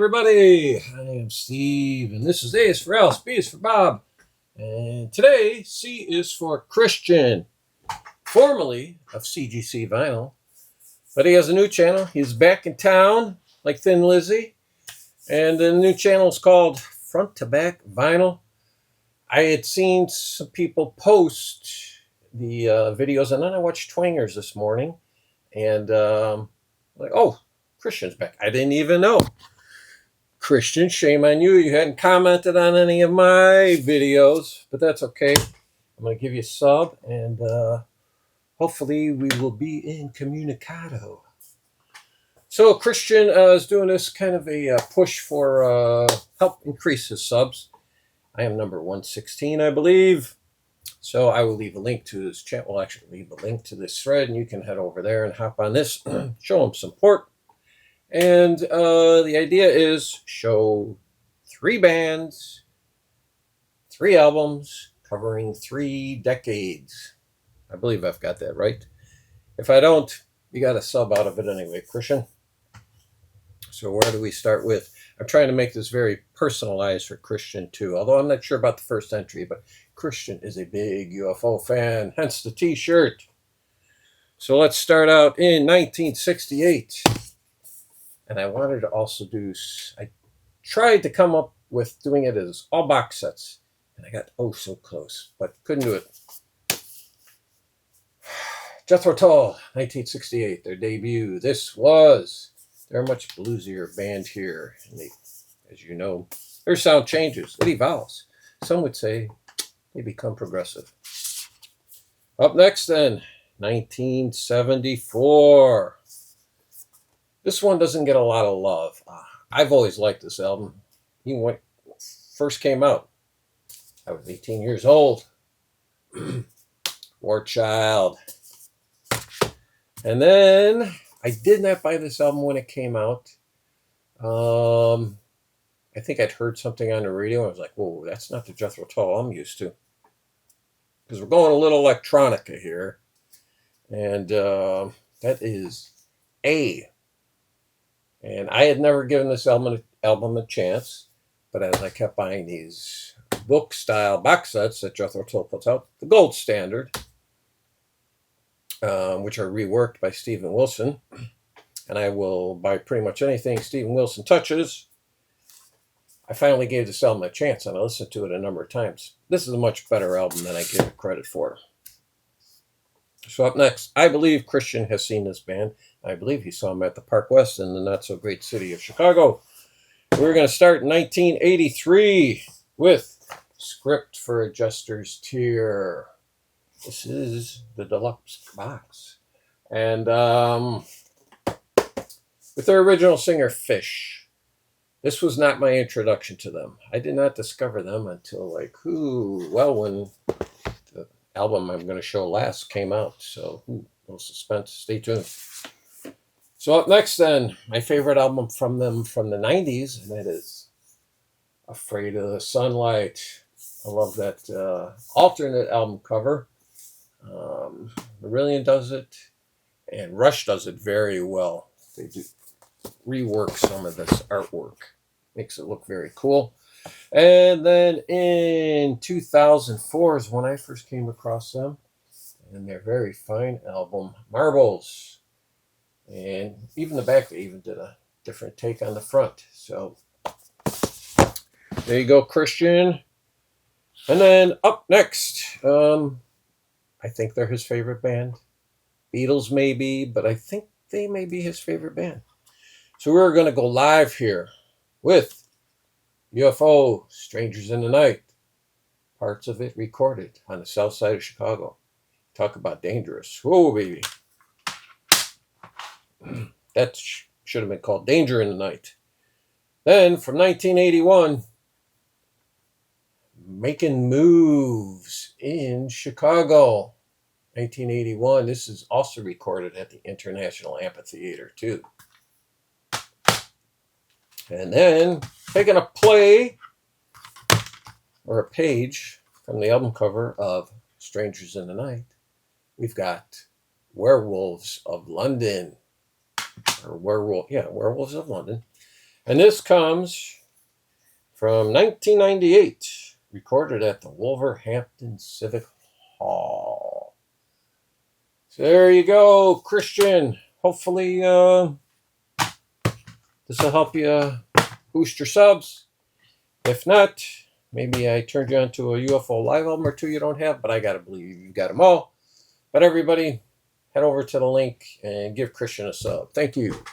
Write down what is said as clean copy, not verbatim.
everybody. I am Steve, and this is A is for Alice, B is for Bob. And today, C is for Christian, formerly of CGC Vinyl. But he has a new channel. He's back in town, like Thin Lizzy. And the new channel is called Front to Back Vinyl. I had seen some people post the videos, and then I watched Twangers this morning. And like, oh, Christian's back. I didn't even know. Christian, shame on you. You hadn't commented on any of my videos, but that's okay. I'm going to give you a sub, and hopefully we will be incommunicado. So Christian is doing this kind of a push for help increase his subs. I am number 116, I believe. So I will leave a link to his channel. We'll actually leave a link to this thread, and you can head over there and hop on this, show him support. And the idea is show 3 bands, 3 albums, covering 3 decades. I believe I've got that right. If I don't, you got a sub out of it anyway, Christian. So where do we start with? I'm trying to make this very personalized for Christian too, although I'm not sure about the first entry, but Christian is a big UFO fan, hence the t-shirt. So let's start out in 1968. And I wanted to also do, I tried to come up with doing it as all box sets. And I got oh so close, but couldn't do it. Jethro Tull, 1968, their debut. This was their much bluesier band here. And they, as you know, their sound changes. It evolves. Some would say they become progressive. Up next then, 1974. This one doesn't get a lot of love. I've always liked this album. Even when it first came out, I was 18 years old. War Child. And then I did not buy this album when it came out. I think I'd heard something on the radio. I was like, whoa, that's not the Jethro Tull I'm used to. Because we're going a little electronica here. And that is A. And I had never given this album a chance, but as I kept buying these book-style box sets that Jethro Tull puts out, the gold standard, which are reworked by Steven Wilson, and I will buy pretty much anything Steven Wilson touches. I finally gave this album a chance, and I listened to it a number of times. This is a much better album than I give it credit for. So up next, I believe Christian has seen this band. I believe he saw them at the Park West in the not-so-great city of Chicago. We're going to start in 1983 with Script for a Jester's Tear. This is the deluxe box. And with their original singer, Fish. This was not my introduction to them. I did not discover them until when the album I'm going to show last came out. So, a little suspense. Stay tuned. So up next then, my favorite album from them from the 90s, and that is Afraid of the Sunlight. I love that alternate album cover. Marillion does it, and Rush does it very well. They do rework some of this artwork. Makes it look very cool. And then in 2004 is when I first came across them, and their very fine album, Marbles. And even the back, they even did a different take on the front. So there you go, Christian. And then up next, I think they're his favorite band. Beatles maybe, but I think they may be his favorite band. So we're going to go live here with UFO, Strangers in the Night. Parts of it recorded on the south side of Chicago. Talk about dangerous. Whoa, baby. That should have been called Danger in the Night. Then, from 1981, Making Moves in Chicago. 1981. This is also recorded at the International Amphitheater, too. And then, taking a play, or a page, from the album cover of Strangers in the Night, we've got Werewolves of London. Werewolves of London. And this comes from 1998, recorded at the Wolverhampton Civic Hall. So there you go, Christian. Hopefully this will help you boost your subs. If not, maybe I turned you on to a UFO live album or two you don't have, but I got to believe you got them all. But everybody, head over to the link and give Christian a sub. Thank you.